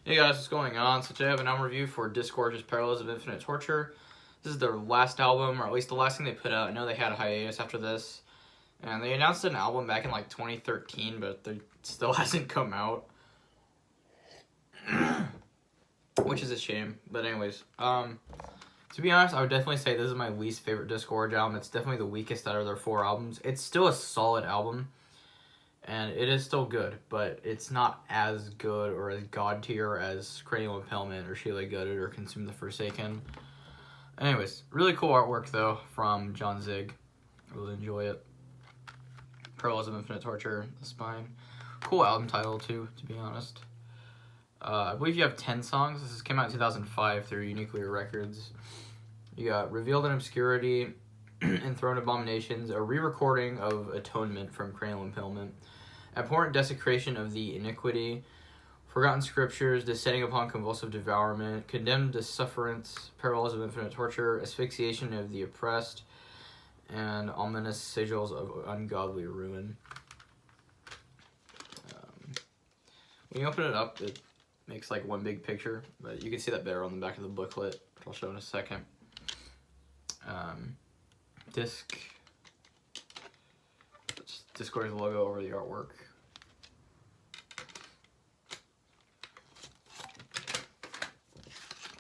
Hey guys, what's going on? So today I have an album review for DISGORGE's Parallels of Infinite Torture. This is their last album, or at least the last thing they put out. I know they had a hiatus after this. And they announced an album back in like 2013, but it still hasn't come out. Which is a shame. But anyways, to be honest, I would definitely say this is my least favorite DISGORGE album. It's definitely the weakest out of their 4 albums. It's still a solid album. And it is still good, but it's not as good or as god tier as Cranial Impalement or Sheila Gutted or Consume the Forsaken. Anyways, really cool artwork though from John Zig. I really enjoy it. Parallels of Infinite Torture, The Spine. Cool album title too, to be honest. I believe you have 10 songs. This came out in 2005 through Nuclear Records. You got Revealed in Obscurity, Enthroned Abominations, a re-recording of Atonement from Cranial Impalement, Abhorrent Desecration of the Iniquity, Forgotten Scriptures, Descending Upon Convulsive Devourment, Condemned to Sufferance, Parallels of Infinite Torture, Asphyxiation of the Oppressed, and Ominous Sigils of Ungodly Ruin. When you open it up, it makes like one big picture, but you can see that better on the back of the booklet, which I'll show in a second. DISGORGE's logo over the artwork.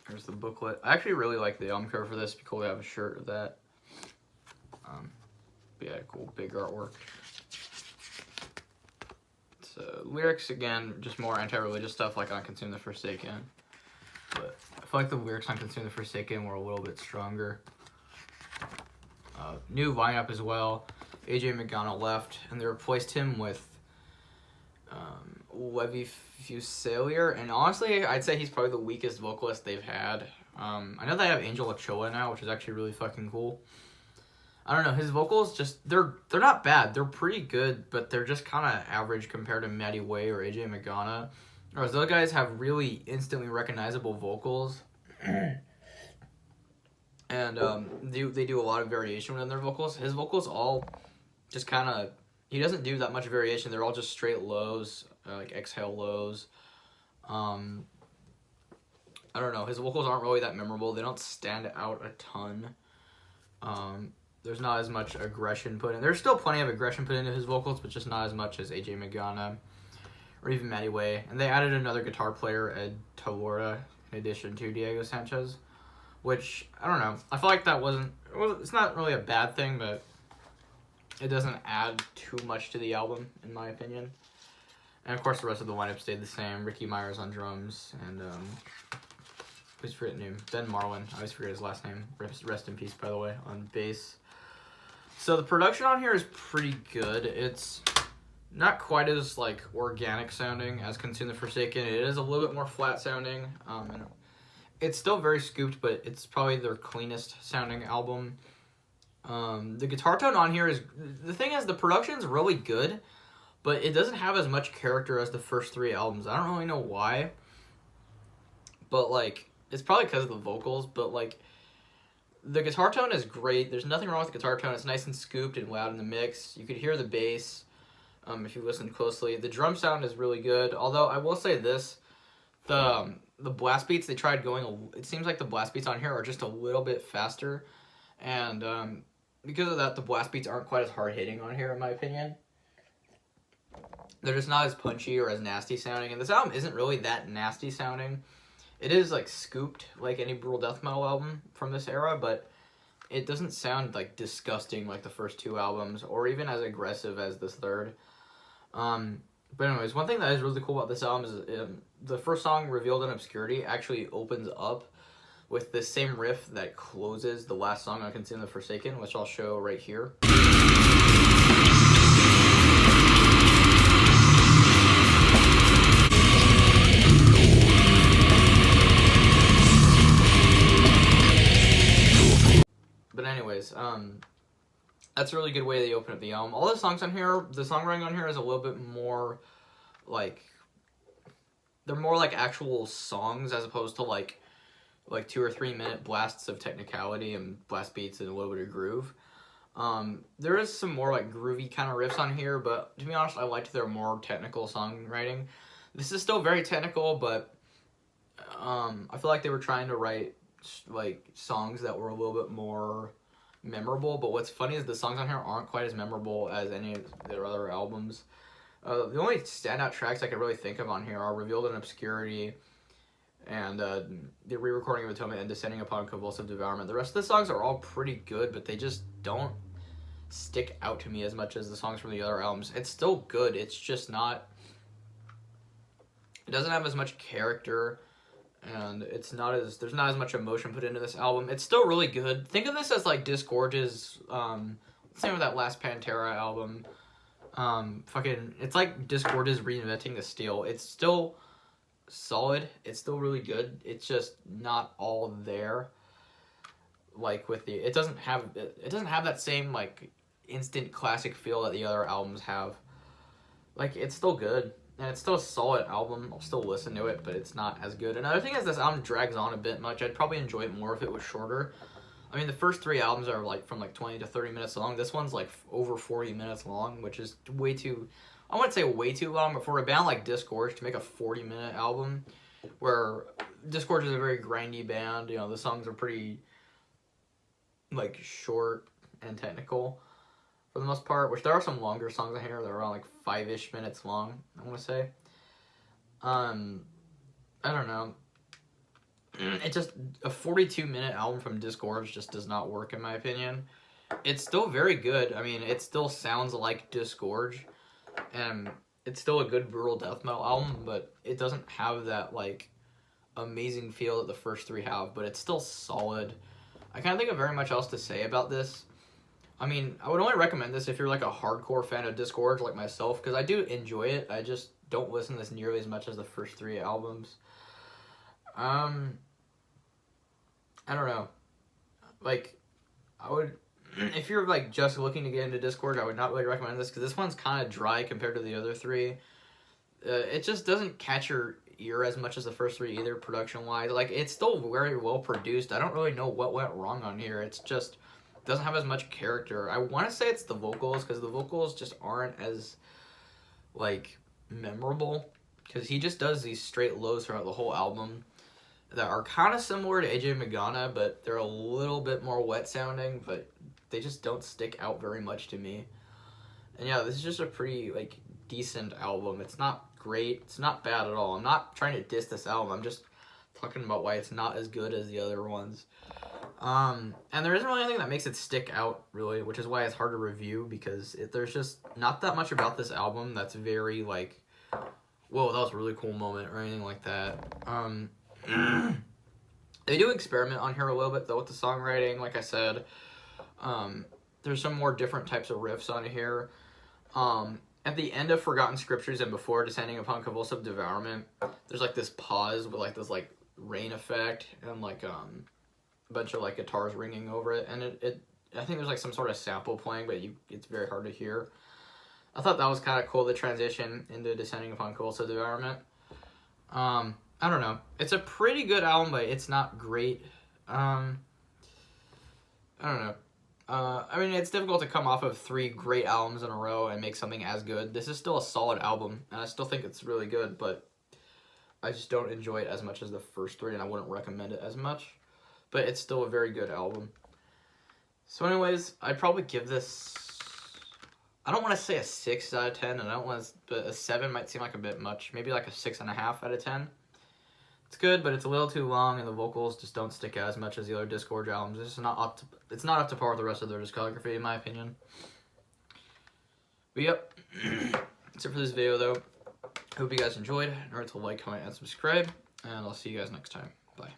Here's the booklet. I actually really like the album cover for this. It'd be cool to have a shirt of that. Yeah, cool big artwork. So lyrics again, just more anti-religious stuff like on Consume the Forsaken. But I feel like the lyrics on Consume the Forsaken were a little bit stronger. New lineup as well. AJ McDonald left, and they replaced him with Levi Fuselier, and honestly, I'd say he's probably the weakest vocalist they've had. I know they have Angel Ochoa now, which is actually really fucking cool. I don't know, his vocals just, they're not bad. They're pretty good, but they're just kind of average compared to Maddie Way or AJ Magana. Whereas those guys have really instantly recognizable vocals. And they do a lot of variation within their vocals. His vocals all just kind of, he doesn't do that much variation. They're all just straight lows, like exhale lows. I don't know. His vocals aren't really that memorable. They don't stand out a ton. There's not as much aggression put in. There's still plenty of aggression put into his vocals, but just not as much as AJ Magana or even Maddie Way. And they added another guitar player, Ed Talora, in addition to Diego Sanchez. Which, I don't know, I feel like that it's not really a bad thing, but it doesn't add too much to the album, in my opinion. And of course the rest of the lineup stayed the same. Ricky Myers on drums, and, I always forget his name, Ben Marlin, I always forget his last name, rest in peace, by the way, on bass. So the production on here is pretty good. It's not quite as, like, organic sounding as Consume the Forsaken. It is a little bit more flat sounding, and it's still very scooped, but it's probably their cleanest sounding album. The guitar tone on here is, the thing is, the production's really good, but it doesn't have as much character as the first 3 albums. I don't really know why, but like, it's probably because of the vocals, but like, the guitar tone is great. There's nothing wrong with the guitar tone. It's nice and scooped and loud in the mix. You could hear the bass, if you listen closely. The drum sound is really good, although I will say this, the blast beats they tried going, it seems like the blast beats on here are just a little bit faster, and because of that, the blast beats aren't quite as hard hitting on here, in my opinion. They're just not as punchy or as nasty sounding, and this album isn't really that nasty sounding. It is like scooped like any brutal death metal album from this era, but it doesn't sound like disgusting like the first 2 albums, or even as aggressive as this third. But anyways, one thing that is really cool about this album is the first song, Revealed in Obscurity, actually opens up with the same riff that closes the last song on Consume the Forsaken, which I'll show right here. But anyways, that's a really good way they open up the album. All the songs on here, the songwriting on here is a little bit more like, they're more like actual songs as opposed to like 2 or 3 minute blasts of technicality and blast beats and a little bit of groove. There is some more like groovy kind of riffs on here, but to be honest, I liked their more technical songwriting. This is still very technical, but I feel like they were trying to write like songs that were a little bit more memorable, but what's funny is the songs on here aren't quite as memorable as any of their other albums. The only standout tracks I can really think of on here are Revealed in Obscurity and the re-recording of Atonement and Descending Upon Convulsive Devourment. The rest of the songs are all pretty good, but they just don't stick out to me as much as the songs from the other albums. It's still good, it's just not... It doesn't have as much character, and it's not as... There's not as much emotion put into this album. It's still really good. Think of this as like DISGORGE's... same with that last Pantera album. It's like DISGORGE's Reinventing the Steel. It's still solid. It's still really good. It's just not all there. Like with the... It doesn't have that same like instant classic feel that the other albums have. Like, it's still good. And it's still a solid album. I'll still listen to it, but it's not as good. Another thing is this album drags on a bit much. I'd probably enjoy it more if it was shorter. I mean, the first 3 albums are like from like 20 to 30 minutes long. This one's like over 40 minutes long, which is way too... I wouldn't say way too long, but for a band like DISGORGE to make a 40-minute album, where DISGORGE is a very grindy band, you know, the songs are pretty like short and technical for the most part, which there are some longer songs in here that are around like 5-ish minutes long, I want to say. I don't know. It just... A 42-minute album from DISGORGE just does not work, in my opinion. It's still very good. I mean, it still sounds like DISGORGE, and it's still a good brutal death metal album, but it doesn't have that, like, amazing feel that the first 3 have, but it's still solid. I can't think of very much else to say about this. I mean, I would only recommend this if you're, like, a hardcore fan of DISGORGE like myself, because I do enjoy it. I just don't listen to this nearly as much as the first 3 albums. I don't know. Like, I would... If you're, like, just looking to get into DISGORGE, I would not really recommend this, because this one's kind of dry compared to the other 3. It just doesn't catch your ear as much as the first 3 either, production-wise. Like, it's still very well produced. I don't really know what went wrong on here. It's just... doesn't have as much character. I want to say it's the vocals, because the vocals just aren't as, like, memorable. Because he just does these straight lows throughout the whole album that are kind of similar to AJ Magana, but they're a little bit more wet sounding, but they just don't stick out very much to me. And yeah, this is just a pretty, like, decent album. It's not great. It's not bad at all. I'm not trying to diss this album. I'm just talking about why it's not as good as the other ones. And there isn't really anything that makes it stick out, really, which is why it's hard to review, because there's just not that much about this album that's very, like, whoa, that was a really cool moment, or anything like that. They do experiment on here a little bit, though, with the songwriting, like I said. There's some more different types of riffs on here. At the end of Forgotten Scriptures and before Descending Upon Convulsive Devourment, there's, like, this pause with, like, this, like, rain effect and, like, a bunch of, like, guitars ringing over it. And I think there's, like, some sort of sample playing, but it's very hard to hear. I thought that was kind of cool, the transition into Descending Upon Convulsive Devourment. I don't know. It's a pretty good album, but it's not great. I don't know. I mean, it's difficult to come off of 3 great albums in a row and make something as good. This is still a solid album, and I still think it's really good, but I just don't enjoy it as much as the first 3, and I wouldn't recommend it as much. But it's still a very good album. So anyways, I'd probably give this... I don't want to say a 6 out of 10, and I don't want to... But a 7 might seem like a bit much. Maybe like a 6.5 out of 10. It's good, but it's a little too long, and the vocals just don't stick out as much as the other DISGORGE albums. It's not up to par with the rest of their discography, in my opinion. But yep, that's it for this video, though. Hope you guys enjoyed. Remember to like, comment, and subscribe, and I'll see you guys next time. Bye.